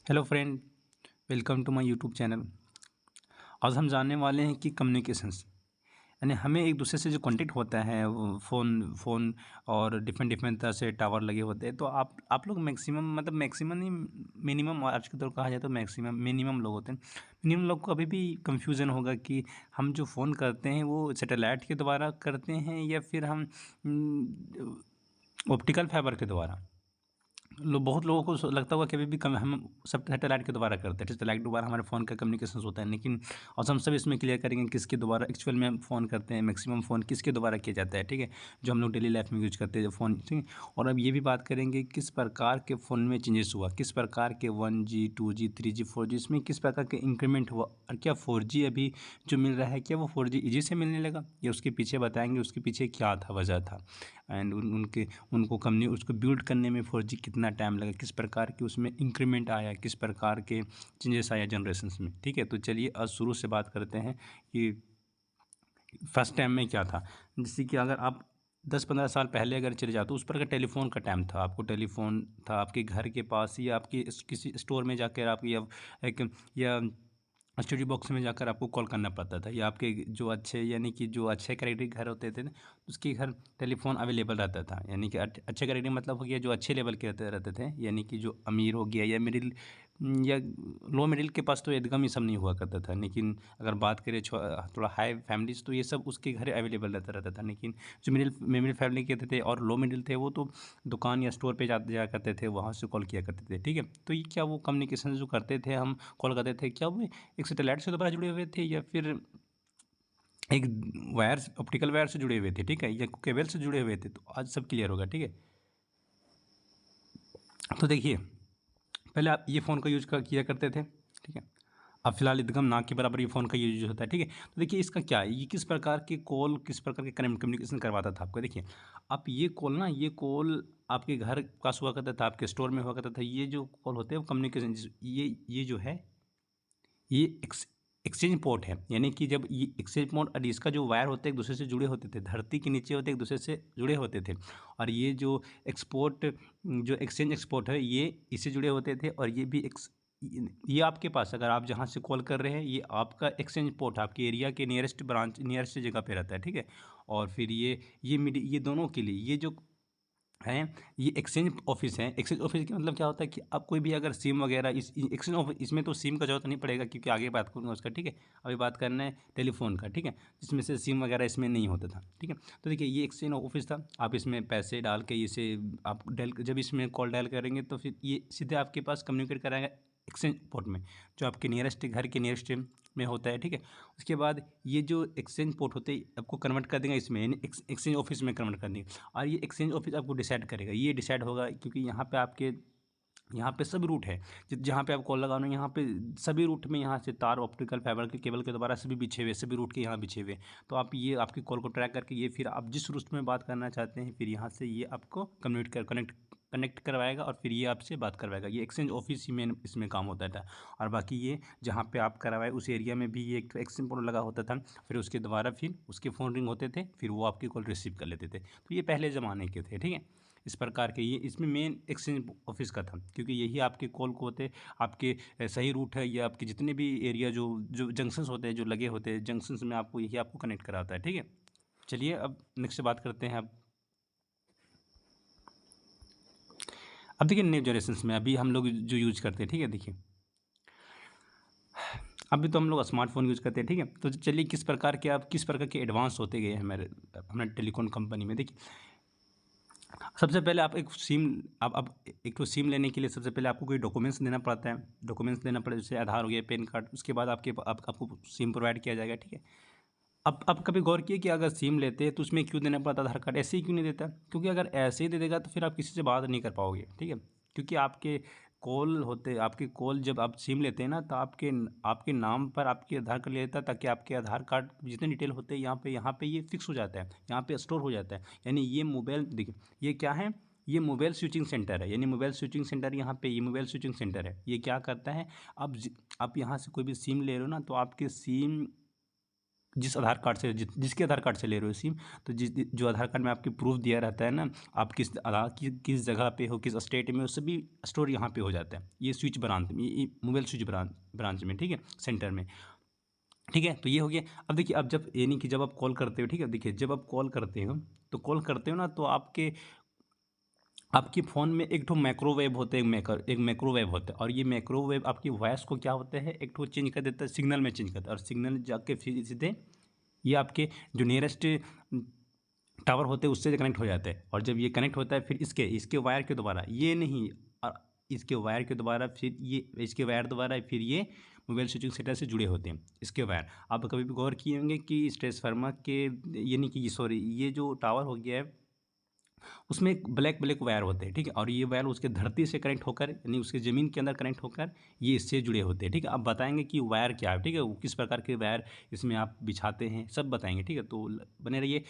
Hello friend, welcome to my YouTube channel. आज हम जानने वाले हैं कि कम्युनिकेशंस यानी हमें एक दूसरे से जो कांटेक्ट होता है वो फ़ोन और डिफरेंट डिफरेंट तरह से टावर लगे होते हैं। तो आप लोग मैक्सिमम मतलब मैक्सिमम नहीं, मिनिमम आज के दौर कहा जाए तो मैक्सिमम मिनिमम लोग होते हैं। मिनिमम लोग को अभी भी कंफ्यूजन होगा कि हम जो फ़ोन करते हैं वो सैटेलाइट के द्वारा करते हैं या फिर हम ऑप्टिकल फाइबर के द्वारा। बहुत लोगों को लगता होगा कि अभी भी कम हम सब सैटेलाइट के द्वारा करते हैं। सैटेलाइट के द्वारा हमारे फ़ोन का कम्युनिकेशन होता है, लेकिन आज हम सब इसमें क्लियर करेंगे किसके द्वारा एक्चुअल में हम फ़ोन करते हैं, मैक्सिमम फ़ोन किसके द्वारा किया जाता है। ठीक है, जो हम लोग डेली लाइफ में यूज करते हैं जो फ़ोन, ठीक है। और अब ये भी बात करेंगे किस प्रकार के फ़ोन में चेंजेस हुआ, किस प्रकार के 1G 2G 3G 4G इसमें किस प्रकार के इंक्रीमेंट हुआ, और क्या 4G अभी जो मिल रहा है क्या वो 4G ईजी से मिलने लगा, या उसके पीछे बताएंगे उसके पीछे क्या था, वजह था। एंड उनके उनको कम्युनी उसको बिल्ड करने में 4G कितना टाइम लगा, किस प्रकार की उसमें इंक्रीमेंट आया, किस प्रकार के चेंजेस आया जनरेशन्स में। ठीक है, तो चलिए आज शुरू से बात करते हैं कि फर्स्ट टाइम में क्या था। जैसे कि अगर आप 10-15 साल पहले अगर चले जाओ तो उस पर का टेलीफोन का टाइम था। आपको टेलीफोन था आपके घर के पास या आपके किसी स्टोर में जाकर आप या स्टडी बॉक्स में जाकर आपको कॉल करना पड़ता था, या आपके जो अच्छे यानी कि जो अच्छे क्रेडिट घर होते थे ना, उसके घर टेलीफोन अवेलेबल रहता था। यानी कि अच्छे क्रेडिट मतलब हो गया जो अच्छे लेवल के रहते थे, यानी कि जो अमीर हो गया या मिडिल या लो मिडिल के पास तो एकदम ही सब नहीं हुआ करता था। लेकिन अगर बात करें थोड़ा हाई फैमिलीज तो ये सब उसके घर अवेलेबल रहता था। लेकिन जो मिडिल फैमिली के थे और लो मिडिल थे वो तो दुकान या स्टोर पे जाया करते थे, वहाँ से कॉल किया करते थे। ठीक है, तो ये क्या वो कम्युनिकेशन जो करते थे हम कॉल करते थे, क्या वो एक सैटेलाइट से दोबारा जुड़े हुए थे या फिर एक वायर ऑप्टिकल वायर से जुड़े हुए थे, ठीक है, या केबल से जुड़े हुए थे। तो आज सब क्लियर होगा। ठीक है, तो देखिए पहले आप ये फ़ोन का किया करते थे। ठीक है, अब फिलहाल एकदम ना के बराबर ये फ़ोन का यूज होता है। ठीक है, तो देखिए इसका क्या है, ये किस प्रकार के कॉल किस प्रकार के कम्युनिकेशन करवाता था आपको। देखिए आप ये कॉल आपके घर पास हुआ करता था, आपके स्टोर में हुआ करता था। ये जो कॉल होते हैं वो कम्युनिकेशन, ये जो है ये एक्सचेंज पोर्ट है। यानी कि जब ये एक्सचेंज पोर्ट और इसका जो वायर होते हैं एक दूसरे से जुड़े होते थे, धरती के नीचे होते एक दूसरे से जुड़े होते थे। और ये जो एक्सपोर्ट जो एक्सचेंज एक्सपोर्ट है ये इससे जुड़े होते थे। और ये भी ये आपके पास अगर आप जहाँ से कॉल कर रहे हैं ये आपका एक्सचेंज पोर्ट आपके एरिया के नियरेस्ट ब्रांच नियरेस्ट जगह पे रहता है। ठीक है, और फिर ये दोनों के लिए ये जो हैं ये एक्सचेंज ऑफिस हैं। एक्सचेंज ऑफिस का मतलब क्या होता है कि आप कोई भी अगर सिम वगैरह इस एक्सचेंज ऑफिस इसमें तो सिम का जरूरत नहीं पड़ेगा क्योंकि आगे बात करूँगा उसका। ठीक है, अभी बात करना है टेलीफोन का। ठीक है, जिसमें से सिम वगैरह इसमें नहीं होता था। ठीक है, तो देखिए ये एक्सचेंज ऑफिस था। आप इसमें पैसे डाल के इसे आप डायल जब इसमें कॉल डायल करेंगे तो फिर ये सीधे आपके पास कम्युनिकेट कराएगा एक्सचेंज पोर्ट में, जो आपके नियरेस्ट घर के नियरेस्ट में होता है। ठीक है, उसके बाद ये जो एक्सचेंज पोर्ट होते हैं आपको कन्वर्ट कर देंगे इसमें, यानी एक्सचेंज ऑफिस में कन्वर्ट कर देंगे। और ये एक्सचेंज ऑफिस आपको डिसाइड करेगा, ये डिसाइड होगा क्योंकि यहाँ पे सभी रूट है। जहाँ पे आप कॉल लगाना यहाँ पे सभी रूट में यहाँ से तार ऑप्टिकल फाइबर के केबल के द्वारा सभी बिछे हुए सभी रूट के यहाँ बिछे हुए। तो आप ये आपकी कॉल को ट्रैक करके ये फिर आप जिस रूट में बात करना चाहते हैं फिर यहाँ से ये आपको कनेक्ट करवाएगा और फिर ये आपसे बात करवाएगा। ये एक्सचेंज ऑफिस ही में इसमें काम होता था। और बाकी ये जहाँ पे आप करवाए उस एरिया में भी ये एक एक्सचेंज पोर्ट लगा होता था। फिर उसके द्वारा फिर उसके फ़ोन रिंग होते थे, फिर वो आपकी कॉल रिसीव कर लेते थे। तो ये पहले ज़माने के थे। ठीक है, इस प्रकार के ये इसमें मेन एक्सचेंज ऑफिस का था क्योंकि यही आपके कॉल को होते आपके सही रूट है या आपके जितने भी एरिया जो जो जंक्शंस होते हैं जो लगे होते हैं जंक्शंस में आपको यही आपको कनेक्ट कराता है। ठीक है, चलिए अब नेक्स्ट बात करते हैं। अब देखिए न्यू जनरेशन्स में अभी हम लोग जो यूज करते हैं। ठीक है, देखिए अभी तो हम लोग स्मार्टफोन यूज़ करते हैं। ठीक है, तो चलिए किस प्रकार के एडवांस होते गए हैं हमारे टेलीकॉम कंपनी में। देखिए सबसे पहले आप एक सिम आप एक तो सिम लेने के लिए सबसे पहले आपको कोई डॉक्यूमेंट्स देना पड़ता है। डॉक्यूमेंट्स देना पड़े जैसे आधार हो गया, पैन कार्ड, उसके बाद आपको सिम प्रोवाइड किया जाएगा। ठीक है, अब कभी गौर किए कि अगर सिम लेते हैं तो उसमें क्यों देना पड़ता आधार कार्ड, ऐसे ही क्यों नहीं देता? क्योंकि अगर ऐसे ही दे देगा तो फिर आप किसी से बात नहीं कर पाओगे। ठीक है, क्योंकि आपके कॉल जब आप सिम लेते हैं ना तो आपके आपके नाम पर आपके आधार कार्ड ले लेता है ताकि आपके आधार कार्ड जितने डिटेल होते हैं यहाँ पे ये फिक्स हो जाता है, यहाँ पे स्टोर हो जाता है। यानी ये मोबाइल देखिए ये क्या है, ये मोबाइल स्विचिंग सेंटर है। यानी मोबाइल स्विचिंग सेंटर यहाँ पे ये मोबाइल स्विचिंग सेंटर है। ये क्या करता है, आप यहाँ से कोई भी सिम ले रहे हो ना तो आपके सिम जिस आधार कार्ड से जिसके आधार कार्ड से ले रहे हो सिम, तो जो आधार कार्ड में आपकी प्रूफ दिया रहता है ना, आप किस जगह पे हो, किस स्टेट में हो, सभी स्टोर यहाँ पे हो जाता है, ये स्विच ब्रांच में, ये मोबाइल स्विच ब्रांच में, ठीक है, सेंटर में। ठीक है, तो ये हो गया। अब देखिए, अब जब यानी कि जब आप कॉल करते हो, ठीक है, देखिए जब आप कॉल करते हो, तो कॉल करते हो ना, तो आपके फ़ोन में एक ठो माइक्रोवेव होता है, एक माइक्रोवेव होता है, और ये माइक्रोवेव आपकी वॉइस को क्या होता है, एक ठो चेंज कर देता है, सिग्नल में चेंज करता है, और सिग्नल जाके फिर सीधे ये आपके जो नियरेस्ट टावर होते हैं उससे कनेक्ट हो जाता है। और जब ये कनेक्ट होता है फिर इसके वायर के द्वारा, ये नहीं, इसके वायर के द्वारा, फिर ये इसके वायर द्वारा, फिर ये मोबाइल स्विचिंग सेंटर से जुड़े होते हैं इसके वायर। आप कभी भी गौर किए होंगे कि ट्रांसफार्मर के, यानी कि सॉरी, ये जो टावर हो गया है उसमें एक ब्लैक ब्लैक वायर होते हैं, ठीक है, और ये वायर उसके धरती से कनेक्ट होकर, यानी उसके ज़मीन के अंदर कनेक्ट होकर ये इससे जुड़े होते हैं, ठीक है। अब बताएंगे कि वायर क्या है, ठीक है, वो किस प्रकार के वायर इसमें आप बिछाते हैं, सब बताएंगे, ठीक है, तो बने रहिए।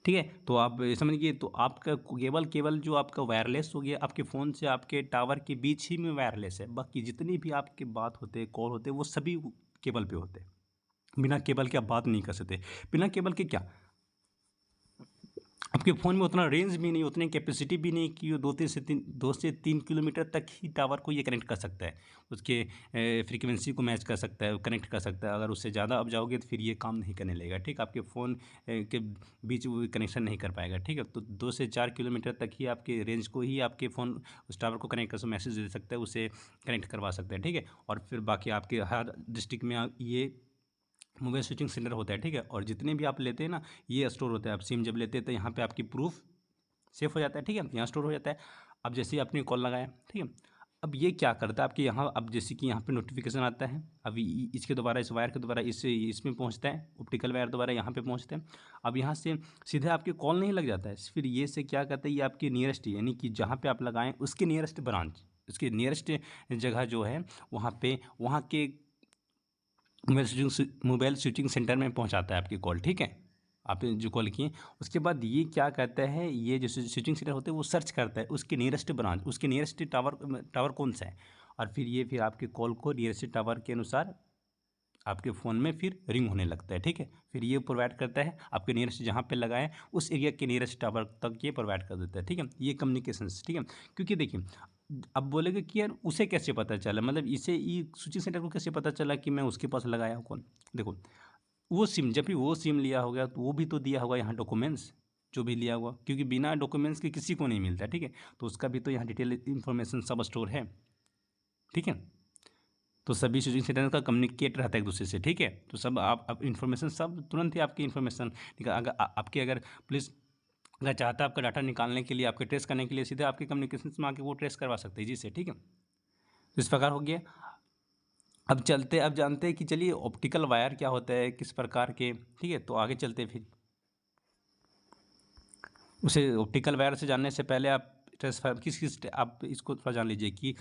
ठीक है, तो आप ये समझिए, तो आपका केवल केवल जो आपका वायरलेस हो गया, आपके फ़ोन से आपके टावर के बीच ही में वायरलेस है, बाकी जितनी भी आपकी बात होते हैं, कॉल होते हैं, वो सभी केबल पे होते हैं। बिना केबल के आप बात नहीं कर सकते। बिना केबल के क्या, आपके फ़ोन में उतना रेंज भी नहीं, उतनी कैपेसिटी भी नहीं कि वो 2 से 3 किलोमीटर तक ही टावर को ये कनेक्ट कर सकता है, उसके फ्रीक्वेंसी को मैच कर सकता है, कनेक्ट कर सकता है। अगर उससे ज़्यादा आप जाओगे तो फिर ये काम नहीं करने लगेगा, ठीक, आपके फ़ोन के बीच वो कनेक्शन नहीं कर पाएगा, ठीक है। तो 2 से 4 किलोमीटर तक ही आपके रेंज को ही आपके फ़ोन उस टावर को कनेक्ट कर मैसेज दे सकता है, उसे कनेक्ट करवा सकता है, ठीक है। और फिर बाकी आपके हर डिस्ट्रिक्ट में ये मोबाइल स्विचिंग सेंटर होता है, ठीक है। और जितने भी आप लेते हैं ना, ये स्टोर होता है। आप सिम जब लेते हैं तो यहाँ पे आपकी प्रूफ सेव हो जाता है, ठीक है, यहाँ स्टोर हो जाता है। अब जैसे ही आपने कॉल लगाया, ठीक है, अब ये क्या करता है आपके यहाँ, अब जैसे कि यहाँ पे नोटिफिकेशन आता है, अब इसके द्वारा, इस वायर के द्वारा इसमें पहुँचता है, ऑप्टिकल वायर द्वारा यहाँ पे पहुँचता है। अब यहाँ से सीधे आपके कॉल नहीं लग जाता है, फिर ये से क्या करता है, ये आपके नियरेस्ट, यानी कि जहाँ पे आप लगाएं उसके नियरेस्ट ब्रांच, उसके नियरेस्ट जगह जो है वहाँ पे, वहाँ के मोबाइल स्विचिंग सेंटर में पहुंचाता है आपकी कॉल, ठीक है। आपने जो कॉल किए, उसके बाद ये क्या कहता है, ये जो स्विचिंग सेंटर होते हैं वो सर्च करता है उसके नियरेस्ट ब्रांच, उसके नियरेस्ट टावर कौन सा है, और फिर ये फिर आपके कॉल को नियरेस्ट टावर के अनुसार आपके फ़ोन में फिर रिंग होने लगता है, ठीक है। फिर ये प्रोवाइड करता है आपके नियरेस्ट जहाँ पे लगाएं उस एरिया के नियरेस्ट टावर तक ये प्रोवाइड कर देता है, ठीक है। ये कम्युनिकेशन, ठीक है। क्योंकि देखिए, अब बोलेगे कि यार उसे कैसे पता चला, मतलब इसे ये स्विचिंग सेंटर को कैसे पता चला कि मैं उसके पास लगाया हूँ कॉल। देखो, वो सिम, जब भी वो सिम लिया होगा तो वो भी तो दिया होगा यहाँ डॉक्यूमेंट्स, जो भी लिया हुआ, क्योंकि बिना डॉक्यूमेंट्स के किसी को नहीं मिलता, ठीक है। तो उसका भी तो यहाँ डिटेल इन्फॉर्मेशन सब स्टोर है, ठीक है। तो सभी स्विचिंग सेंटर का कम्युनिकेट रहता है एक दूसरे से, ठीक है। तो सब आप इन्फॉर्मेशन सब तुरंत ही आपकी इन्फॉर्मेशन, ठीक है, अगर पुलिस अगर चाहता है आपका डाटा निकालने के लिए, आपके ट्रेस करने के लिए, सीधे आपके कम्युनिकेशन में आके वो ट्रेस करवा सकते हैं जी से, ठीक है। तो इस प्रकार हो गया। अब जानते हैं कि चलिए ऑप्टिकल वायर क्या होता है, किस प्रकार के, ठीक है। तो आगे चलते हैं फिर उसे ऑप्टिकल वायर से जानने से पहले आप ट्रांसफार्मर किस आप इसको थोड़ा जान लीजिए कि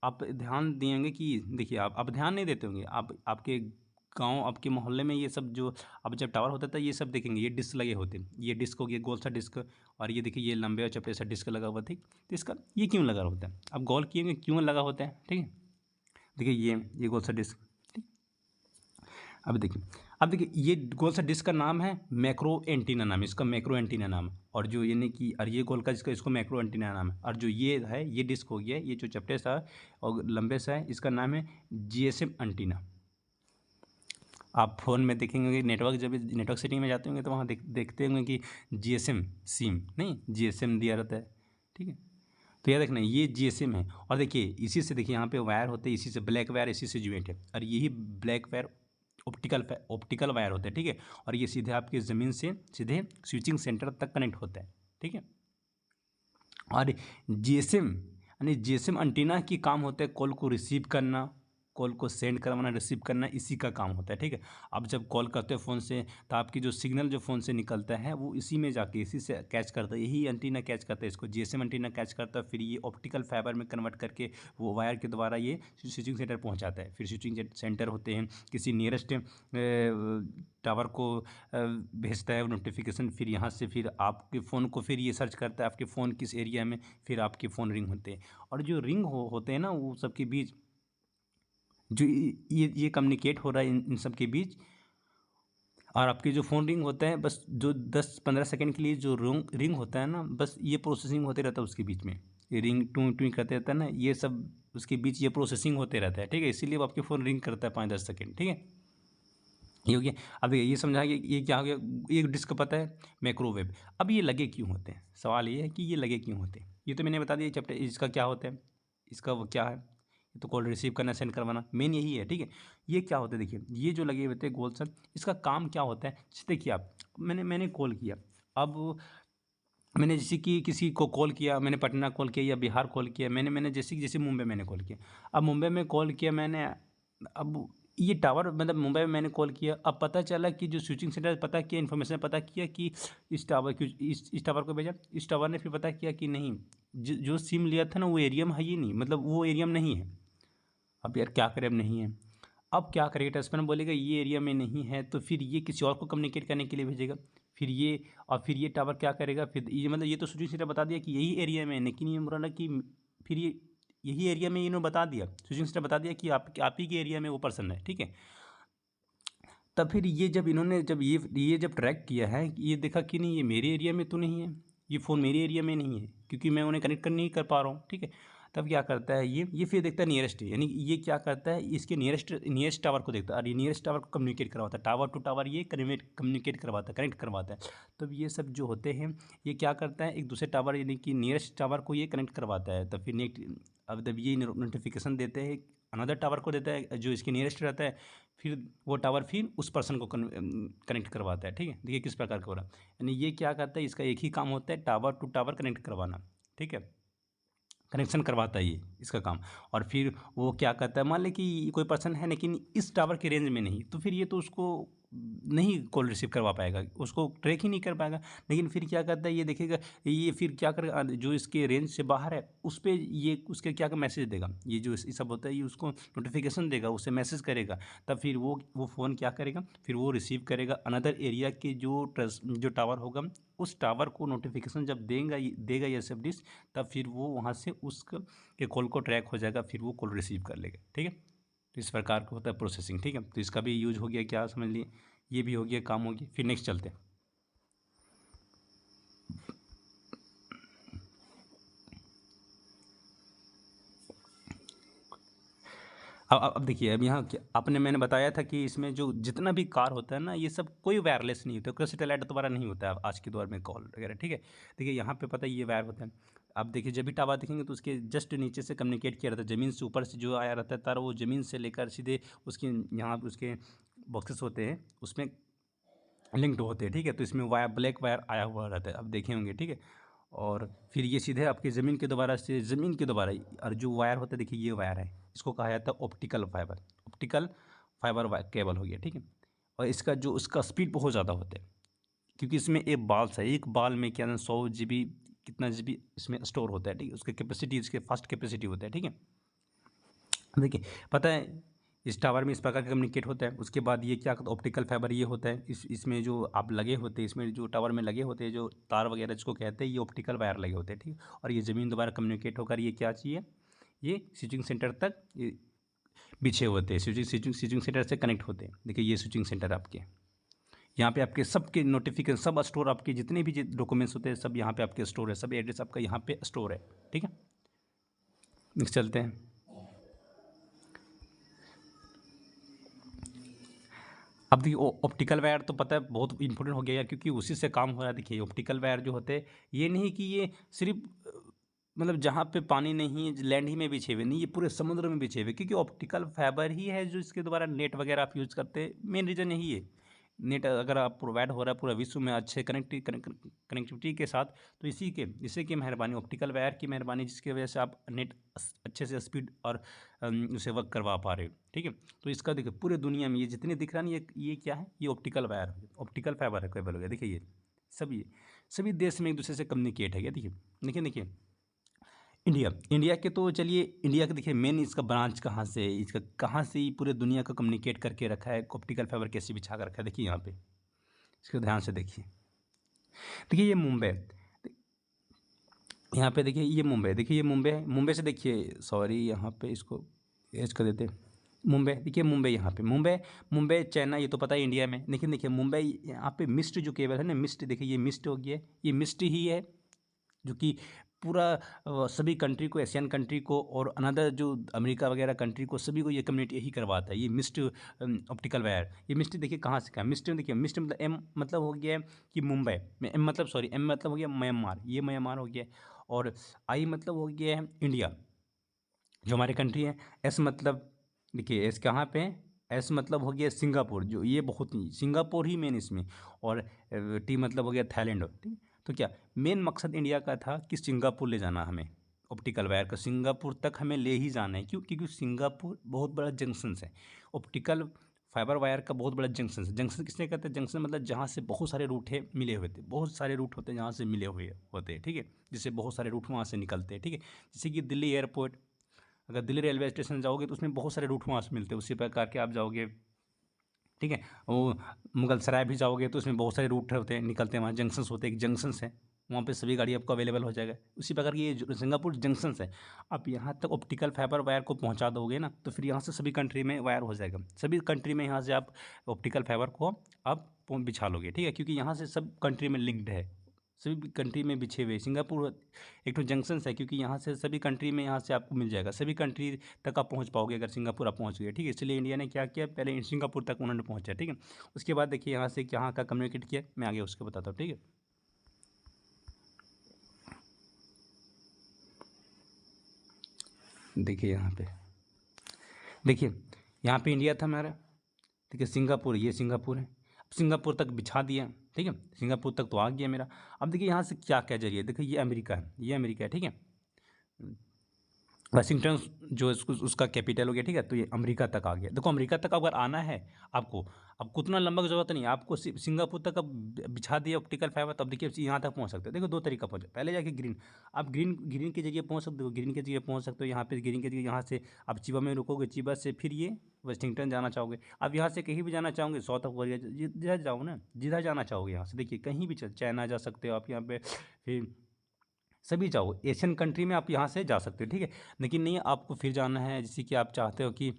आप ध्यान देंगे कि देखिए, आप ध्यान नहीं देते होंगे, आप आपके गांव, आपके मोहल्ले में ये सब जो, अब जब टावर होता था ये सब देखेंगे, ये डिस्क लगे होते हैं, ये डिस्क हो गया गोल सा डिस्क, और ये देखिए ये लंबे और चपटे सा डिस्क लगा हुआ, ठीक। तो इसका ये क्यों लगा होता है, आप गौर किएंगे क्यों लगा होता है, ठीक है। देखिए ये गोल सा डिस्क, अब देखिए ये गोल सा डिस्क का नाम है मैक्रो एंटीना, नाम है इसका, मैक्रो एंटीना नाम है। और जो यानी कि, और ये गोल का जिसका, इसको मैक्रो एंटीना नाम है। और जो ये है, ये डिस्क हो गया, ये जो चपटे सा और लंबे सा है, इसका नाम है जीएसएम एंटीना। आप फ़ोन में देखेंगे, नेटवर्क जब नेटवर्क सेटिंग में जाते होंगे तो वहाँ देखते होंगे कि जीएसएम सिम नहीं, जीएसएम दिया रहता है, ठीक है। तो याद रखना ये जीएसएम है। और देखिए इसी से, देखिए यहाँ पे वायर होते हैं, इसी से ब्लैक वायर इसी से ज्वाइंट है, और यही ब्लैक वायर ऑप्टिकल वायर होते हैं, ठीक है। और ये सीधे आपके ज़मीन से सीधे स्विचिंग सेंटर तक कनेक्ट होता है, ठीक है। और जीएसएम, यानी जीएसएम एंटीना की काम होता है कॉल को रिसीव करना, कॉल को सेंड करवाना, रिसीव करना, इसी का काम होता है, ठीक है। अब जब कॉल करते हो फ़ोन से तो आपकी जो सिग्नल जो फ़ोन से निकलता है वो इसी में जाके इसी से कैच करता है, यही एंटीना कैच करता है इसको, जीएसएम एंटीना कैच करता है, फिर ये ऑप्टिकल फाइबर में कन्वर्ट करके वो वायर के द्वारा ये स्विचिंग सेंटर पहुँचाता है। फिर स्विचिंग सेंटर होते हैं किसी नियरेस्ट टावर को भेजता है नोटिफिकेशन, फिर यहाँ से फिर आपके फ़ोन को फिर ये सर्च करता है आपके फ़ोन किस एरिया में, फिर आपके फ़ोन रिंग होते हैं। और जो रिंग होते हैं ना, वो सबके बीच जो ये कम्युनिकेट हो रहा है इन सब के बीच, और आपके जो फ़ोन रिंग होता है बस जो 10-15 सेकंड के लिए जो रिंग होता है ना, बस ये प्रोसेसिंग होते रहता है उसके बीच में। ये रिंग टूँ टूँ करते रहता है ना, ये सब उसके बीच ये प्रोसेसिंग होते रहता है, ठीक है? इसीलिए वो आपके फ़ोन रिंग करता है 5-10 सेकंड, ठीक है? ये हो गया। अब देखिए ये समझा कि ये क्या हो गया, एक डिस्क पता है माइक्रोवेव। अब ये लगे क्यों होते हैं? सवाल ये है कि ये लगे क्यों होते हैं? ये तो मैंने बता दिया चैप्टर इसका क्या होता है, इसका वो क्या है? ये तो कॉल रिसीव करना, सेंड करवाना, मेन यही है, ठीक है? ये क्या होता है देखिए, ये जो लगे होते हैं गोल सा, इसका काम क्या होता है? जैसे देखिए आप, मैंने कॉल किया, अब मैंने जैसे कि किसी को कॉल किया, मैंने पटना कॉल किया या बिहार कॉल किया, मैंने जैसे मुंबई मैंने कॉल किया। अब मुंबई में कॉल किया मैंने, अब ये टावर मतलब मुंबई में मैंने कॉल किया, अब पता चला कि जो स्विचिंग सेंटर पता किया, इन्फॉर्मेशन पता किया कि इस टावर क्यों इस टावर को भेजा, इस टावर ने फिर पता किया कि नहीं, जो सिम लिया था ना वो एरिया में है ही नहीं, मतलब वो एरिया में नहीं है। अब यार क्या करें, अब नहीं है। अब क्या करेगा, ट्रांसफर बोलेगा ये एरिया में नहीं है, तो फिर ये किसी और को कम्युनिकेट करने के लिए भेजेगा। फिर ये, और फिर ये टावर क्या करेगा, फिर ये मतलब ये तो स्विचिंग सेंटर बता दिया कि यही एरिया में है, लेकिन ये बोला कि फिर ये यही एरिया में इन्होंने बता दिया, स्विचिंग सेंटर बता दिया कि आप ही के एरिया में वो पर्सन है, ठीक है? तब फिर ये जब इन्होंने जब ये जब ट्रैक किया है, ये देखा कि नहीं ये मेरे एरिया में तो नहीं है, ये फ़ोन मेरे एरिया में नहीं है, क्योंकि मैं उन्हें कनेक्ट कर नहीं कर पा रहा हूँ, ठीक है? तब क्या करता है ये फिर देखता है नियरेस्ट, यानी ये क्या करता है, इसके नियरेस्ट टावर को देखता है और ये नियरेस्ट टावर को कम्युनिकेट करवाता है, टावर टू टावर ये कम्युनिकेट करवाता है, कनेक्ट करवाता है। तब ये सब जो होते हैं, ये क्या करता है, एक दूसरे टावर यानी कि नियरेस्ट टावर को ये कनेक्ट करवाता है। तब फिर अब जब ये नोटिफिकेशन देते हैं अनदर टावर को देता है जो इसके नियरेस्ट रहता है, फिर वो टावर फिर उस पर्सन को कनेक्ट करवाता है, ठीक है? देखिए किस प्रकार का हो रहा है, यानी ये क्या करता है, इसका एक ही काम होता है टावर टू टावर कनेक्ट करवाना, ठीक है? कनेक्शन करवाता है ये इसका काम। और फिर वो क्या करता है, मान लें कि कोई पर्सन है लेकिन इस टावर के रेंज में नहीं, तो फिर ये तो उसको नहीं कॉल रिसीव करवा पाएगा, उसको ट्रैक ही नहीं कर पाएगा। लेकिन फिर क्या करता है, ये देखेगा, ये फिर क्या करेगा, जो इसके रेंज से बाहर है उस पर ये उसके क्या मैसेज देगा, ये जो ये सब होता है ये उसको नोटिफिकेशन देगा, उससे मैसेज करेगा। तब फिर वो फ़ोन क्या करेगा, फिर वो रिसीव करेगा अनदर एरिया के जो टावर होगा, उस टावर को नोटिफिकेशन जब देगा ये सब डिश, तब फिर वो वहाँ से उसका के कॉल को ट्रैक हो जाएगा, फिर वो कॉल रिसीव कर लेगा, ठीक है? तो इस प्रकार का होता है प्रोसेसिंग, ठीक है? तो इसका भी यूज हो गया, क्या समझ लिए, ये भी हो गया, काम हो गया। फिर नेक्स्ट चलते हैं। अब देखिए, अब यहाँ क्या आपने मैंने बताया था कि इसमें जो जितना भी कार होता है ना, ये सब कोई वायरलेस नहीं होता, कोई सैटेलाइट द्वारा नहीं होता है आज के दौर में कॉल वगैरह, ठीक है? देखिए यहाँ पे पता है ये वायर होता है। अब देखिए जब भी टावर देखेंगे तो उसके जस्ट नीचे से कम्युनिकेट किया रहता है, ज़मीन से ऊपर से जो आया रहता है तार, वो ज़मीन से लेकर सीधे उसके यहाँ उसके बॉक्सेस होते हैं उसमें लिंक्ड होते हैं, ठीक है? तो इसमें वायर ब्लैक वायर आया हुआ रहता है, आप देखे होंगे, ठीक है? और फिर ये सीधे आपकी ज़मीन के दोबारा और जो वायर होता है, देखिए ये वायर है, इसको कहा जाता है ऑप्टिकल फाइबर केबल हो गया, ठीक है? और इसका जो उसका स्पीड बहुत ज़्यादा होता है, क्योंकि इसमें एक बाल में क्या 100 GB कितना GB इसमें स्टोर होता है, ठीक है? उसकी कैपेसिटी, इसके फास्ट कैपेसिटी होता है, ठीक है? देखिए पता है इस टावर में इस प्रकार का कम्युनिकेट होता है। उसके बाद ये क्या ऑप्टिकल फाइबर ये होता है, इसमें जो आप लगे होते हैं, इसमें जो टावर में लगे होते हैं जो तार वगैरह जिसको कहते हैं, ये ऑप्टिकल वायर लगे होते हैं, ठीक है? और ये ज़मीन दोबारा कम्युनिकेट होकर ये क्या चाहिए, ये स्विचिंग सेंटर तक ये बिछे होते हैं, स्विचिंग सेंटर से कनेक्ट होते हैं। देखिए ये स्विचिंग सेंटर आपके, यहाँ पे आपके सबके नोटिफिकेशन सब स्टोर, आपके जितने भी डॉक्यूमेंट्स होते हैं सब यहाँ पे आपके स्टोर है, सब एड्रेस आपका यहाँ पे स्टोर है, ठीक है? नेक्स्ट चलते हैं। अब देखिए ऑप्टिकल वायर तो पता है बहुत इंपॉर्टेंट हो गया यार, क्योंकि उसी से काम हो रहा है। देखिए ऑप्टिकल वायर जो होते हैं, ये नहीं कि ये सिर्फ मतलब जहाँ पे पानी नहीं लैंड ही में बिछे हुए, नहीं ये पूरे समुद्र में बिछे हुए, क्योंकि ऑप्टिकल फाइबर ही है जो इसके द्वारा नेट वगैरह आप यूज़ करते हैं। मेन रीज़न यही है, नेट अगर आप प्रोवाइड हो रहा है पूरा विश्व में अच्छे कनेक्टिविटी के साथ, तो इसी की मेहरबानी, ऑप्टिकल वायर की मेहरबानी, जिसकी वजह से आप नेट अच्छे से स्पीड और उसे वर्क करवा पा रहे हो, ठीक है? तो इसका देखिए पूरे दुनिया में ये जितने दिख रहा है ना, ये क्या है, ये ऑप्टिकल वायर है, ऑप्टिकल फाइबर है, केबल हो गया। देखिए ये सभी देश में एक दूसरे से कम्युनिकेट है। क्या देखिए, देखिए इंडिया के तो चलिए, इंडिया के देखिए मेन इसका ब्रांच कहाँ से है, इसका कहाँ से ही पूरे दुनिया को कम्युनिकेट करके रखा है, ऑप्टिकल फाइबर कैसे बिछा कर रखा है, देखिए यहाँ पे, इसको ध्यान से देखिए। देखिए ये मुंबई, यहाँ पे देखिए ये मुंबई, देखिए ये मुंबई है, मुंबई से देखिए, सॉरी यहाँ पे इसको एज कर देते, मुंबई, देखिए मुंबई यहाँ पे मुंबई, मुंबई चेन्नई ये तो पता है इंडिया में, लेकिन देखिए मुंबई यहाँ पे मिस्ट जो केबल है ना, मिस्ट देखिए ये मिस्ट हो गया, ये मिस्ट ही है जो कि पूरा सभी कंट्री को, एशियन कंट्री को और अनदर जो अमेरिका वगैरह कंट्री को, सभी को ये कम्युनिटी यही करवाता है, ये मिस्ट ऑप्टिकल वायर। ये मिस्ट देखिए कहाँ से का मिस्ट, देखिए मिस्ट मतलब एम मतलब हो गया है कि मुंबई में, एम मतलब सॉरी एम मतलब हो गया म्यांमार, ये म्यांमार हो गया, और आई मतलब हो गया है इंडिया जो हमारी कंट्री है। एस मतलब देखिए एस कहाँ पे है, एस मतलब हो गया सिंगापुर, जो ये बहुत ही सिंगापुर ही मेन इसमें, और टी मतलब हो गया थाईलैंड, ठीक है। तो क्या मेन मकसद इंडिया का था कि सिंगापुर ले जाना हमें, ऑप्टिकल वायर का सिंगापुर तक हमें ले ही जाना है। क्यों? क्योंकि सिंगापुर बहुत बड़ा जंक्शन है, ऑप्टिकल फाइबर वायर का बहुत बड़ा जंक्शन है। जंक्शन किसने कहते हैं? जंक्शन मतलब जहाँ से बहुत सारे रूट है मिले हुए थे, बहुत सारे रूट होते हैं जहाँ से मिले हुए होते हैं, ठीक है, जिससे बहुत सारे रूट वहाँ से निकलते हैं, ठीक है। जैसे कि दिल्ली एयरपोर्ट, अगर दिल्ली रेलवे स्टेशन जाओगे तो उसमें बहुत सारे रूट वहाँ से मिलते हैं, उसी प्रकार के आप जाओगे, ठीक है। वो मुगल सराय भी जाओगे तो उसमें बहुत सारे रूट होते हैं, निकलते हैं, वहाँ जंक्शंस होते हैं, एक जंक्शंस है, वहाँ पे सभी गाड़ी आपको अवेलेबल हो जाएगा। उसी प्रकार की ये सिंगापुर जंक्शंस है। आप यहाँ तक ऑप्टिकल फाइबर वायर को पहुँचा दोगे ना, तो फिर यहाँ से सभी कंट्री में वायर हो जाएगा, सभी कंट्री में यहाँ से आप ऑप्टिकल फाइबर को आप बिछा लोगे, ठीक है, क्योंकि यहाँ से सब कंट्री में लिंक्ड है, सभी कंट्री में बिछे हुए। सिंगापुर एक तो जंक्शन है, क्योंकि यहाँ से सभी कंट्री में यहाँ से आपको मिल जाएगा, सभी कंट्री तक आप पहुँच पाओगे अगर सिंगापुर आप पहुँच गए, ठीक है। इसलिए इंडिया ने क्या किया, पहले सिंगापुर तक उन्होंने पहुँचा, ठीक है। उसके बाद देखिए यहाँ से यहाँ का कम्युनिकेट किया, मैं आगे उसको बताता हूँ, ठीक है। देखिए यहाँ पे, देखिए यहाँ पे इंडिया था हमारा, ठीक है, सिंगापुर, ये सिंगापुर है, अब सिंगापुर तक बिछा दिया, ठीक है, सिंगापुर तक तो आ गया मेरा। अब देखिए यहाँ से क्या क्या जरिए, देखिए ये अमेरिका है, ये अमेरिका है, ठीक है, वाशिंगटन जो उसका कैपिटल हो गया, ठीक है, तो ये अमेरिका तक आ गया। देखो अमेरिका तक अगर आना है आपको, आपको उतना लंबा की जरूरत नहीं है, आपको सिंगापुर तक अब बिछा दिया ऑप्टिकल फाइबर, तब देखिए यहाँ तक पहुँच सकते हो। देखो दो तरीका पहुँचे, पहले जाके ग्रीन, आप ग्रीन ग्रीन के जरिए पहुँच सकते हो, ग्रीन के जरिए पहुँच सकते हो, यहाँ पे ग्रीन के जरिए यहाँ से आप चिबा में रुकोगे, चिबा से फिर ये वाशिंगटन जाना चाहोगे, आप यहाँ से कहीं भी जाना चाहोगे, साउथ कोरिया जिधर जाओ ना, जिधर जाना चाहोगे यहाँ से, देखिए कहीं भी चाइना जा सकते हो आप यहाँ पे, फिर सभी जाओ, एशियन कंट्री में आप यहाँ से जा सकते हो, ठीक है। लेकिन नहीं आपको फिर जाना है, जैसे कि आप चाहते हो कि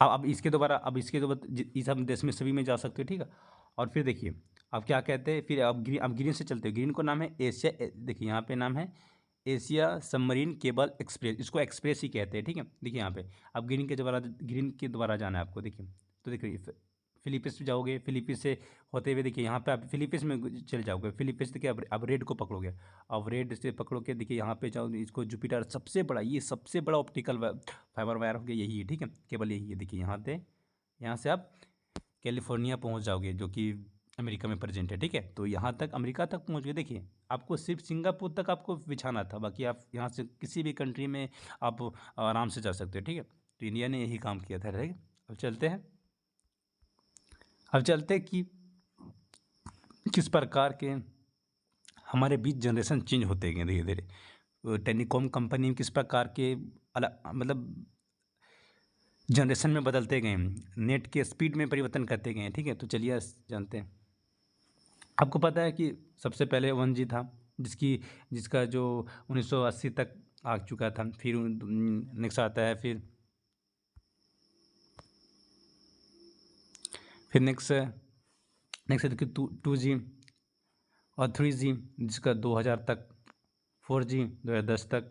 अब इसके दोबारा, अब इसके दोबारा इस हम देश में सभी में जा सकते हो, ठीक है। और फिर देखिए अब क्या कहते हैं, फिर अब ग्रीन से चलते हो, ग्रीन को नाम है एशिया, देखिए यहाँ पे नाम है एशिया सबमरीन केबल एक्सप्रेस, इसको एक्सप्रेस ही कहते हैं, ठीक है। देखिए यहाँ पे अब ग्रीन के दोबारा जाना है आपको, देखिए तो देखिए फिलीपींस पे जाओगे, फिलीपींस से होते हुए देखिए यहाँ पे आप फिलीपींस में चले जाओगे, फिलीपींस देखिए अब रेड को पकड़ोगे, अब रेड से पकड़ो के देखिए यहाँ पे जाओ, इसको जुपिटर सबसे बड़ा, ये सबसे बड़ा ऑप्टिकल फाइबर वायर हो गया, यही है, ठीक है, केबल यही है, देखिए यहाँ से आप कैलिफोर्निया पहुँच जाओगे जो कि अमेरिका में प्रेजेंट है, ठीक है। तो यहाँ तक अमेरिका तक पहुँच गए, देखिए आपको सिर्फ सिंगापुर तक आपको बिछाना था, बाकी आप यहाँ से किसी भी कंट्री में आप आराम से जा सकते हो, ठीक है। तो इंडिया ने यही काम किया था, ठीक है। अब चलते हैं, अब चलते कि किस प्रकार के हमारे बीच जनरेशन चेंज होते गए धीरे धीरे, टेलीकॉम कंपनी में किस प्रकार के अलग मतलब जनरेशन में बदलते गए, नेट के स्पीड में परिवर्तन करते गए, ठीक है। तो चलिए जानते हैं। आपको पता है कि सबसे पहले 1G था, जिसका जो 1980 तक आ चुका था, फिर नेक्स्ट आता है, फिर नेक्स्ट नेक्स्ट देखिए 2G और 3G जिसका 2000 तक, 4G 2010 तक,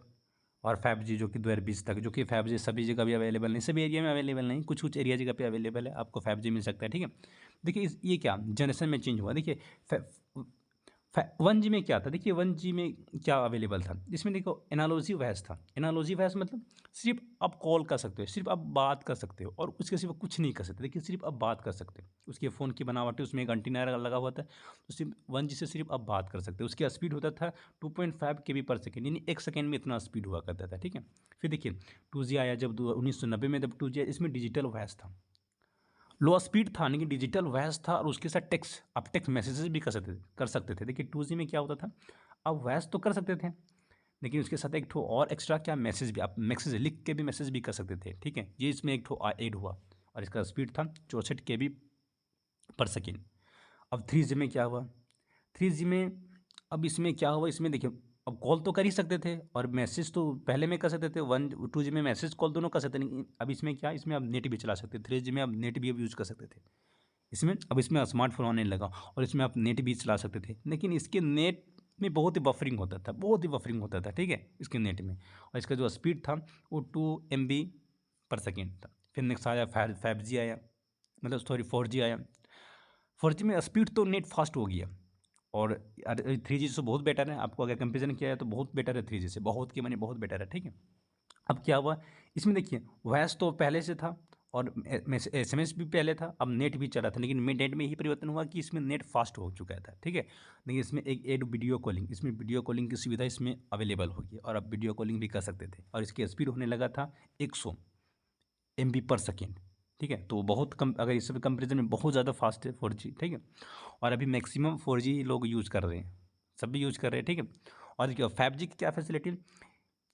और 5G जो कि 2020 तक, जो कि 5G सभी जगह भी अवेलेबल नहीं, सभी एरिया में अवेलेबल नहीं, कुछ कुछ एरिया जगह पे अवेलेबल है, आपको 5G मिल सकता है, ठीक है। देखिए ये क्या जनरेशन में चेंज हुआ, देखिए 1G में क्या था, देखिए 1G में क्या अवेलेबल था, इसमें देखो एनालॉजी वॉइस था। एनालॉजी वॉइस मतलब सिर्फ आप कॉल कर सकते हो, सिर्फ आप बात कर सकते हो, और उसके सिवा कुछ नहीं कर सकते, देखिए सिर्फ आप बात कर सकते हो। उसके फ़ोन की बनावट है, उसमें एक एंटीना लगा हुआ था, तो सिर्फ 1G से सिर्फ आप बात कर सकते हो। उसका स्पीड होता था 2.5 KB/सेकेंड, यानी एक सेकेंड में इतना स्पीड हुआ करता था, ठीक है। फिर देखिए 2G आया जब 1990 में, जब 2G आया, इसमें डिजिटल वॉइस था, लो स्पीड था लेकिन डिजिटल वॉइस था, और उसके साथ टेक्स्ट, आप टेक्स्ट मैसेजेस भी कर सकते थे। देखिए 2G में क्या होता था, आप वॉइस तो कर सकते थे, लेकिन उसके साथ एक ठो और एक्स्ट्रा क्या, मैसेज भी, आप मैसेज लिख के भी मैसेज भी कर सकते थे, ठीक है। ये इसमें एक ठो ऐड हुआ, और इसका स्पीड था 64 KB/सेकेंड। अब 3G में क्या हुआ, 3G में अब इसमें क्या हुआ, इसमें देखिए अब कॉल तो कर ही सकते थे और मैसेज तो पहले में कर सकते थे, 1 2G में मैसेज कॉल दोनों कर सकते थे, लेकिन अब इसमें क्या, इसमें आप नेट भी चला सकते थे, 3G में आप नेट भी अब यूज़ कर सकते थे इसमें। अब इसमें स्मार्टफोन आने लगा और इसमें आप नेट भी चला सकते थे, लेकिन इसके नेट में बहुत ही बफरिंग होता था, बहुत ही बफरिंग होता था, ठीक है, इसके नेट में। और इसका जो स्पीड था वो 2 MB/सेकेंड था। फिर नेक्स्ट आया 5G आया, मतलब सॉरी 4G आया। 4G में स्पीड तो नेट फास्ट हो गया और 3G से बहुत बेटर है। आपको अगर कंपेरिजन किया है तो बहुत बेटर है 3G से, बहुत की माने बहुत बेटर है, ठीक है। अब क्या हुआ इसमें, देखिए वॉइस तो पहले से था और SMS भी पहले था, अब नेट भी चला था, लेकिन नेट में ही परिवर्तन हुआ कि इसमें नेट फास्ट हो चुका था, ठीक है। लेकिन इसमें एक एड वीडियो कॉलिंग, इसमें वीडियो कॉलिंग की सुविधा इसमें अवेलेबल होगी और अब वीडियो कॉलिंग भी कर सकते थे और इसकी स्पीड होने लगा था 100 MB/सेकेंड, ठीक है। तो बहुत कम, अगर इस कंपेरिजन में बहुत ज़्यादा फास्ट है 4G, ठीक है। और अभी मैक्सिमम 4G लोग यूज़ कर रहे हैं, सब भी यूज़ कर रहे हैं, ठीक है। और देखिए 5G की क्या फैसिलिटी,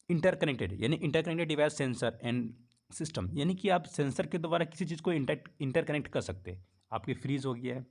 इंटरकनेक्टेड, यानी interconnected device sensor and system, यानी कि आप सेंसर के द्वारा किसी चीज़ को इंटरकनेक्ट कर सकते हैं। आपके फ्रीज हो गया है,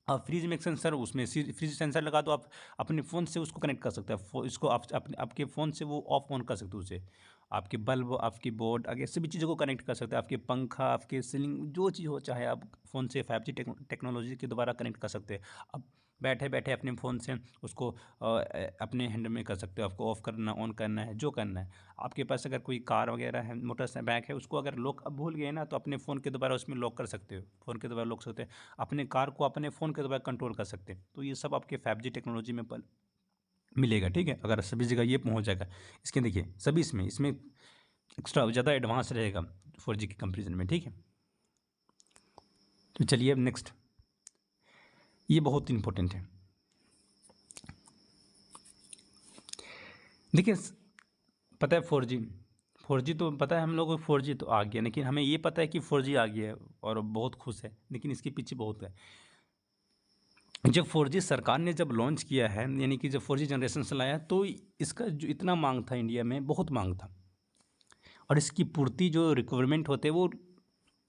आप फ्रिज में एक सेंसर, उसमें फ्रिज सेंसर लगा दो, आप अपने फ़ोन से उसको कनेक्ट कर सकते हैं। इसको आप अपने आपके फ़ोन से वो ऑफ ऑन कर सकते हो उसे, आपके बल्ब, आपकी बोर्ड, आगे सभी चीज़ों को कनेक्ट कर सकते हैं। आपके पंखा, आपके सीलिंग, जो चीज़ हो चाहे आप फ़ोन से 5G टेक्नोलॉजी के द्वारा कनेक्ट कर सकते हैं। अब बैठे बैठे अपने फ़ोन से उसको अपने हैंड में कर सकते हो, आपको ऑफ़ करना, ऑन करना है, जो करना है। आपके पास अगर कोई कार वगैरह है, मोटरसाइकिल है, उसको अगर लॉक अब भूल गए ना, तो अपने फ़ोन के द्वारा उसमें लॉक कर सकते हो, फ़ोन के द्वारा लॉक सकते हैं। अपने कार को अपने फ़ोन के द्वारा कंट्रोल कर सकते हैं। तो ये सब आपके 5G टेक्नोलॉजी में मिलेगा, ठीक है। अगर सभी जगह ये पहुंच जाएगा, इसके देखिए सभी इसमें एक्स्ट्रा ज़्यादा एडवांस रहेगा 4G के कंपेरिजन में, ठीक है। तो चलिए अब नेक्स्ट, ये बहुत इंपॉर्टेंट है। देखिए पता है 4G तो पता है हम लोगों को, 4G तो आ गया, लेकिन हमें ये पता है कि 4G आ गया है और बहुत खुश है, लेकिन इसके पीछे बहुत है। जब 4G सरकार ने जब लॉन्च किया है, यानी कि जब 4G जनरेशन से लाया, तो इसका जो इतना मांग था इंडिया में, बहुत मांग था और इसकी पूर्ति जो रिक्वायरमेंट होते वो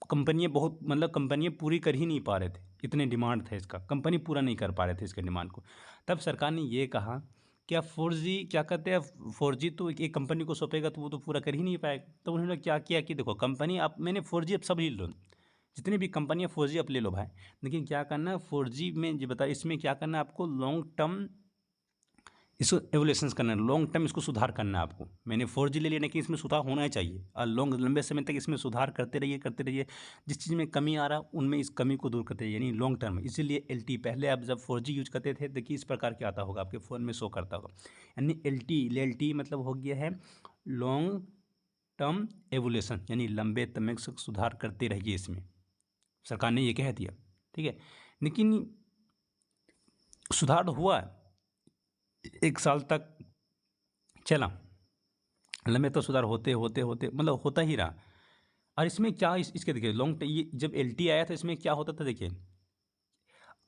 कंपनियां बहुत, मतलब कंपनियां पूरी कर ही नहीं पा रहे थे, इतने डिमांड था इसका, कंपनी पूरा नहीं कर पा रहे थे इसके डिमांड को। तब सरकार ने ये कहा कि आप 4G क्या कहते हैं, 4G तो एक कंपनी को सौंपेगा तो वो तो पूरा कर ही नहीं पाएगा। तो उन्होंने क्या किया कि देखो कंपनी, आप मैंने 4G अब सब ले लो, जितनी भी कंपनियां 4G आप ले लो भाई, लेकिन क्या करना है 4G में जो बता, इसमें क्या करना है आपको, लॉन्ग टर्म इसको एवोल्यूशंस करना है, लॉन्ग टर्म इसको सुधार करना है आपको। मैंने 4G ले लिया, लेकिन इसमें सुधार होना ही चाहिए और लंबे समय तक इसमें सुधार करते रहिए। जिस चीज़ में कमी आ रहा उनमें इस कमी को दूर करते रहिए, यानी लॉन्ग टर्म। इसीलिए LTE, पहले आप जब 4G यूज करते थे, देखिए इस प्रकार के आता होगा, आपके फ़ोन में शो करता होगा, यानी LTE मतलब हो गया है लॉन्ग टर्म एवोल्यूशन, यानी लंबे समय तक सुधार करते रहिए इसमें, सरकार ने ये कह दिया, ठीक है। लेकिन सुधार हुआ 1 साल तक चला, लंबे तो सुधार होते होते होते मतलब होता ही रहा। और इसमें क्या इसके देखिए लॉन्ग, ये जब LTE आया था इसमें क्या होता था, देखिए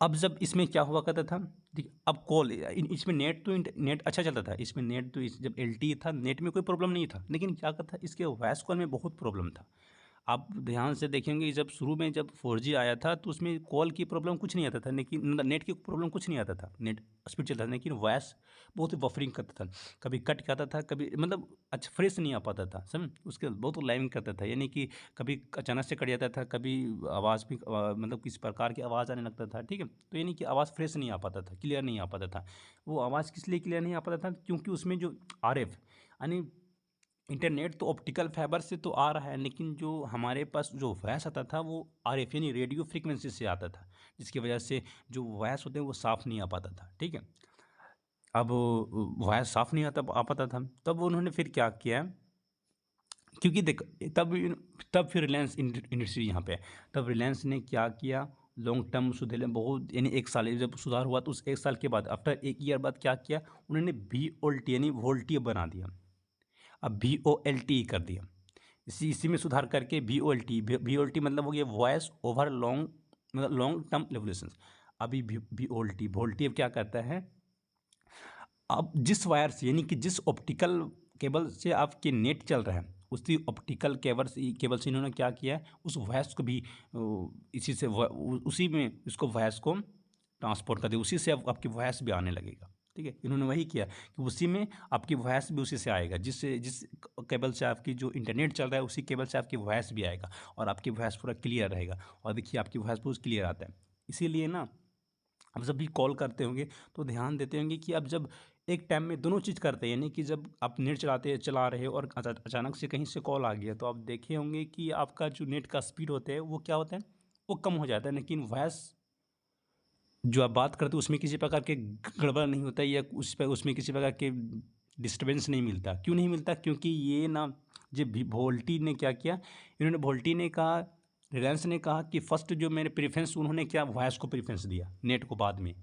अब जब इसमें क्या हुआ करता था, देखिए अब कॉल इसमें नेट तो नेट अच्छा चलता था इसमें, नेट तो जब LTE था नेट में कोई प्रॉब्लम नहीं था, लेकिन क्या करता था इसके वॉइस कॉल में बहुत प्रॉब्लम था। आप ध्यान से देखेंगे जब शुरू में जब 4G आया था तो उसमें कॉल की प्रॉब्लम कुछ नहीं आता था, लेकिन नेट की प्रॉब्लम कुछ नहीं आता था, नेट स्पीड चलता था, लेकिन वॉइस बहुत ही बफरिंग करता था, कभी कट करता था, कभी मतलब अच्छा फ्रेश नहीं आ पाता था, समझ, उसके बहुत लाइविंग करता था, यानी कि कभी अचानक से कट जाता था, कभी आवाज़ भी मतलब किसी प्रकार की आवाज़ आने लगता था, ठीक है। तो यानी कि आवाज़ फ्रेश नहीं आ पाता था, क्लियर नहीं आ पाता था। वो आवाज़ किस लिए क्लियर नहीं आ पाता था, क्योंकि उसमें जो RF, यानी इंटरनेट तो ऑप्टिकल फाइबर से तो आ रहा है, लेकिन जो हमारे पास जो वॉइस आता था वो RF यानी रेडियो फ्रीक्वेंसी से आता था, जिसकी वजह से जो वॉइस होते हैं वो साफ़ नहीं आ पाता था, ठीक है। अब वॉइस साफ़ नहीं आ पाता था, तब उन्होंने फिर क्या किया, क्योंकि देख तब फिर रिलायंस इंडस्ट्री यहाँ पे है। तब रिलायंस ने क्या किया, लॉन्ग टर्म सुधेर बहुत, यानी 1 साल जब सुधार हुआ तो उस 1 साल के बाद, आफ्टर 1 ईयर बाद क्या किया उन्होंने, VoLTE यानी वोल्टी बना दिया, अब VoLTE कर दिया। इसी में सुधार करके VoLTE मतलब हो गया वॉइस ओवर लॉन्ग, मतलब लॉन्ग टर्म रेवोल्यूशन। अभी VoLTE अब क्या करता है, अब जिस वायर से, यानी कि जिस ऑप्टिकल केबल से आपके नेट चल रहा है, उसी ऑप्टिकल केबल से इन्होंने क्या किया, उस वॉइस को भी इसी से उसी में इसको वॉइस को ट्रांसपोर्ट कर दिया, उसी से आपकी वॉइस भी आने लगेगा, ठीक है, इन्होंने वही किया कि उसी में आपकी वॉइस भी उसी से आएगा, जिस केबल से आपकी जो इंटरनेट चल रहा है उसी केबल से आपकी वॉइस भी आएगा और आपकी वॉइस पूरा क्लियर रहेगा। और देखिए आपकी वॉइस बहुत क्लियर आता है। इसीलिए ना आप जब भी कॉल करते होंगे तो ध्यान देते होंगे कि आप जब एक टाइम में दोनों चीज़ करते हैं, यानी कि जब आप नेट चला रहे हो और अचानक से कहीं से कॉल आ गया, तो आप देखे होंगे कि आपका जो नेट का स्पीड होता है वो क्या होता है, वो कम हो जाता है। लेकिन वॉइस जो आप बात करते हो उसमें किसी प्रकार के गड़बड़ नहीं होता है या उसमें किसी प्रकार के डिस्टर्बेंस नहीं मिलता। क्यों नहीं मिलता? क्योंकि ये ना जो वोल्टी ने क्या किया, इन्होंने वोल्टी ने कहा, रिलायंस ने कहा कि फर्स्ट जो मेरे प्रेफरेंस, उन्होंने क्या वॉइस को प्रेफरेंस दिया, नेट को बाद में।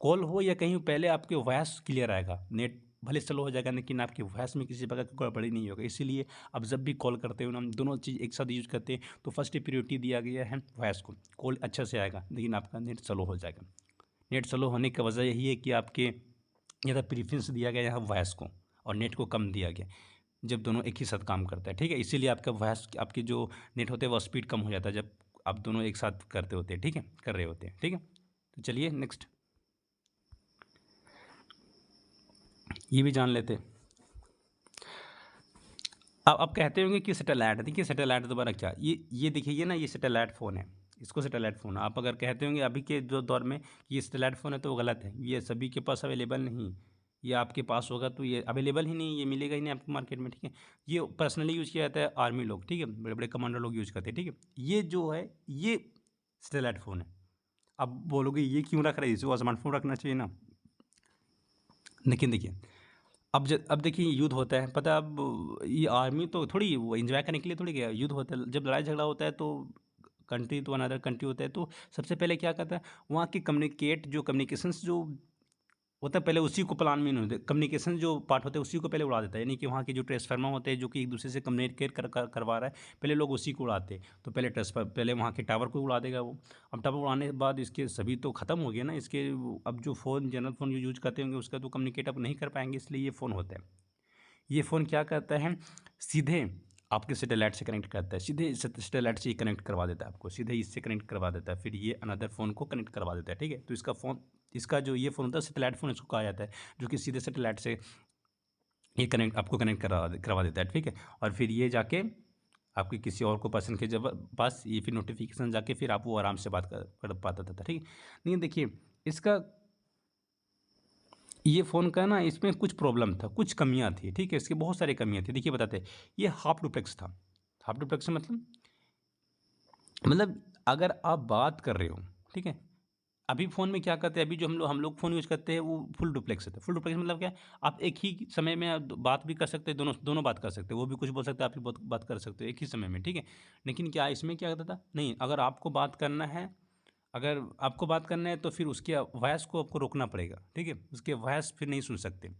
कॉल हो या कहीं पहले आपके वॉइस क्लियर आएगा, नेट भले स्लो हो जाएगा लेकिन आपकी वॉइस में किसी प्रकार की गड़बड़ी नहीं होगा। इसीलिए अब जब भी कॉल करते हो ना, हम दोनों चीज़ एक साथ यूज करते हैं तो फर्स्ट प्रायोरिटी दिया गया है वॉइस को। कॉल अच्छा से आएगा लेकिन आपका नेट स्लो हो जाएगा। नेट स्लो होने की वजह यही है कि आपके ज़्यादा प्रीफरेंस दिया गया यहाँ वॉइस को और नेट को कम दिया गया, जब दोनों एक ही साथ काम करता है। ठीक है, इसीलिए आपका वॉइस, आपकी जो नेट होते हैं वो स्पीड कम हो जाता है जब आप दोनों एक साथ करते होते हैं। ठीक है, कर रहे होते हैं। ठीक है, तो चलिए नेक्स्ट ये भी जान लेते हैं। अब आप कहते होंगे कि सैटेलाइट, देखिए सैटेलाइट दोबारा क्या, ये देखिए, ये ना ये सैटेलाइट फ़ोन है, इसको सैटेलाइट फ़ोन आप अगर कहते होंगे अभी के जो दौर में ये सैटेलाइट फ़ोन है तो वो गलत है। ये सभी के पास अवेलेबल नहीं, ये आपके पास होगा तो ये अवेलेबल ही नहीं, ये मिलेगा ही नहीं आपको मार्केट में। ठीक है, ये पर्सनली यूज़ किया जाता है आर्मी लोग, ठीक है, बड़े बड़े कमांडर लोग यूज़ करते हैं। ठीक है, ये जो है ये सैटेलाइट फ़ोन है। अब बोलोगे ये क्यों रख रहे हैं, इसको स्मार्टफोन रखना चाहिए ना। लेकिन देखिए अब देखिए युद्ध होता है, पता है, अब ये आर्मी तो थोड़ी वो एंजॉय करने के लिए थोड़ी गया, युद्ध होता है, जब लड़ाई झगड़ा होता है तो कंट्री तो अनदर कंट्री होता है तो सबसे पहले क्या करता है, वहाँ की कम्युनिकेशंस जो होता है पहले उसी को प्लान में नहीं होते, कम्युनिकेशन जो पार्ट होते हैं उसी को पहले उड़ा देता है। यानी कि वहाँ के जो ट्रांसफार्मर होते हैं जो कि एक दूसरे से कम्युनिकेट करवा रहा है, पहले लोग उसी को उड़ाते हैं। तो पहले वहाँ के टावर को उड़ा देगा वो। अब टावर उड़ाने के बाद इसके सभी तो ख़त्म हो गए ना, इसके अब जो फ़ोन जनरल फ़ोन जो यूज करते होंगे उसका तो कम्युनिकेट अब नहीं कर पाएंगे, इसलिए ये फ़ोन होता है। ये फ़ोन क्या करता है, सीधे आपके सैटेलाइट से कनेक्ट करता है, सीधे सैटेलाइट से ही कनेक्ट करवा देता है आपको, सीधे इससे कनेक्ट करवा देता है, फिर ये अनदर फ़ोन को कनेक्ट करवा देता है। ठीक है, तो इसका जो ये फ़ोन होता है सैटेलाइट फ़ोन इसको कहा जाता है, जो कि सीधे सैटेलाइट से ये आपको कनेक्ट करवा देता है। ठीक है, और फिर ये जाके आपके किसी और को पर्सन के जब पास ये फिर नोटिफिकेशन जाके फिर आप वो आराम से बात कर पाता था। ठीक है, नहीं देखिए इसका ये फ़ोन का ना इसमें कुछ प्रॉब्लम था, कुछ कमियाँ थी। ठीक है, इसकी बहुत सारी कमियाँ थी। देखिए बताते हैं, ये हाफ डुप्लेक्स था। हाफ डुप्लेक्स मतलब अगर आप बात कर रहे हो, ठीक है, अभी फ़ोन में क्या करते हैं, अभी जो हम लोग फ़ोन यूज़ करते हैं वो फुल डुप्लेक्स होता है। फुल डुप्लेक्स मतलब क्या है, आप एक ही समय में आप बात भी कर सकते हैं, दोनों दोनों बात कर सकते हैं, वो भी कुछ बोल सकते हैं, आप भी बात कर सकते हो एक ही समय में। ठीक है, लेकिन क्या इसमें क्या होता था, नहीं, अगर आपको बात करना है तो फिर उसके वॉइस को आपको रोकना पड़ेगा। ठीक है, उसके वॉइस फिर नहीं सुन सकते।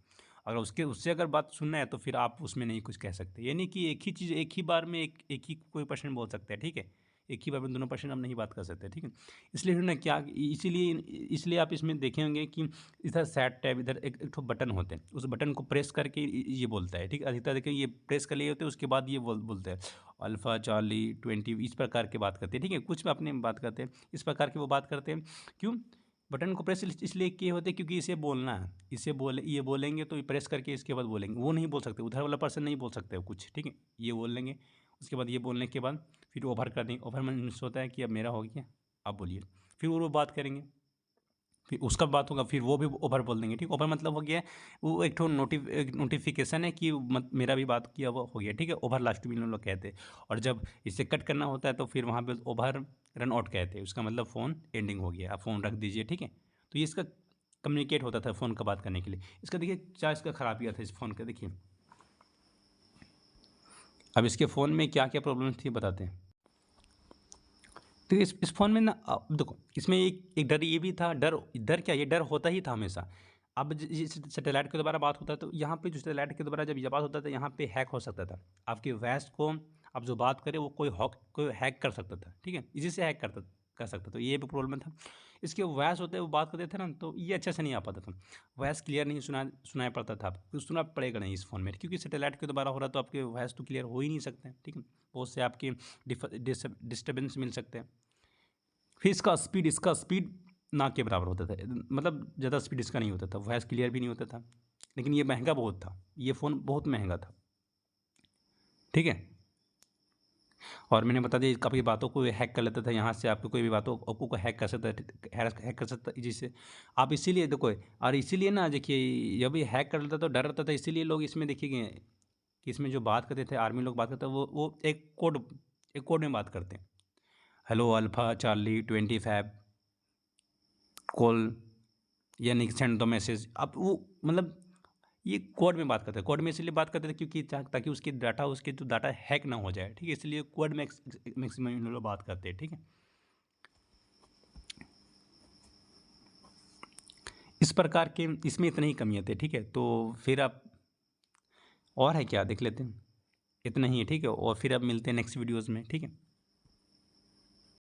अगर उससे अगर बात सुनना है तो फिर आप उसमें नहीं कुछ कह सकते, यानी कि एक ही चीज़ एक ही बार में एक ही कोई पर्सन बोल सकता है। ठीक है, एक ही बार में दोनों पर्सन हम नहीं बात कर सकते। ठीक है, इसलिए उन्होंने क्या, इसलिए आप इसमें देखे होंगे कि इधर सैट टैब, इधर एक ठो बटन होते हैं, उस बटन को प्रेस करके ये बोलता है। ठीक है, अधिकतर देखें ये प्रेस कर लिए होते हैं, उसके बाद ये बोलते हैं अल्फ़ा चार्ली 20, इस प्रकार की बात करते हैं। ठीक है, कुछ भी अपने बात करते हैं, इस प्रकार की वो बात करते हैं। क्यों बटन को प्रेस इसलिए किए होते हैं क्योंकि इसे बोलना है, ये बोलेंगे तो प्रेस करके इसके बाद बोलेंगे, वो नहीं बोल सकते, उधर वाला पर्सन नहीं बोल सकते कुछ। ठीक है, ये बोल लेंगे, उसके बाद ये बोलने के बाद फिर ओवर कर देंगे। ओवर मीन्स होता है कि अब मेरा हो गया, आप बोलिए, फिर वो बात करेंगे, फिर उसका बात होगा, फिर वो भी ओवर बोल देंगे। ठीक, ओवर मतलब हो गया वो एक ठो नोटिफिकेशन है कि मेरा भी बात किया वो हो गया। ठीक है, ओवर लास्ट में लोग कहते हैं। और जब इसे कट करना होता है तो फिर वहाँ पे ओवर रन आउट कहते हैं, उसका मतलब फ़ोन एंडिंग हो गया, आप फ़ोन रख दीजिए। ठीक है, तो ये इसका कम्युनिकेट होता था फ़ोन का बात करने के लिए। इसका देखिए क्या इसका खराबियाँ था इस फ़ोन का, देखिए अब इसके फ़ोन में क्या क्या प्रॉब्लम थी बताते हैं। तो इस फ़ोन में ना देखो इसमें एक डर ये भी था, डर क्या, ये डर होता ही था हमेशा। अब सैटेलाइट के द्वारा बात होता है तो यहाँ पे जो सैटेलाइट के द्वारा जब ये बात होता था यहाँ पे हैक हो सकता था, आपकी वॉइस को आप जो बात करें वो कोई हैक कर सकता था। ठीक है, इसी से हैक कर सकता था, तो ये भी प्रॉब्लम था। इसके वॉइस होते वो बात करते थे ना तो ये अच्छे से नहीं आ पाता था, वॉइस क्लियर नहीं सुनाई पड़ता था, आपको सुना पड़ेगा नहीं इस फ़ोन में, क्योंकि सैटेलाइट के द्वारा हो रहा तो आपके वॉइस तो क्लियर हो ही नहीं सकते हैं। ठीक है, बहुत से आपके डिस्टर्बेंस मिल सकते हैं। फिर इसका स्पीड ना के बराबर होता था, मतलब ज़्यादा स्पीड इसका नहीं होता था, वॉइस क्लियर भी नहीं होता था, लेकिन ये महंगा बहुत था, ये फ़ोन बहुत महंगा था, ठीक है। और मैंने बता दिया काफ़ी बातों को हैक कर लेता था, यहाँ से आपको कोई भी बातों को हैक कर सकता है, हैक कर सकता है, जिससे आप इसीलिए देखो, और इसीलिए ना देखिए जब ये हैक कर लेता तो डर रहता था, इसीलिए लोग इसमें देखिए कि इसमें जो बात करते थे, आर्मी लोग बात करते हैं, वो एक कोड में बात करते हैं। हेलो अल्फ़ा चार्ली 25 कॉल या सेंड द मैसेज। अब वो मतलब ये कोड में बात करते हैं, कोड में इसलिए बात करते थे क्योंकि ताकि उसके जो डाटा हैक ना हो जाए, ठीक है, इसलिए कोड में मैक्सिमम इन लोग बात करते हैं, ठीक है। इस प्रकार के इसमें इतनी ही कमियाँ थे, ठीक है। तो फिर आप और है क्या देख लेते हैं, इतना ही है, ठीक है। और फिर अब मिलते हैं नेक्स्ट वीडियोज़ में, ठीक है।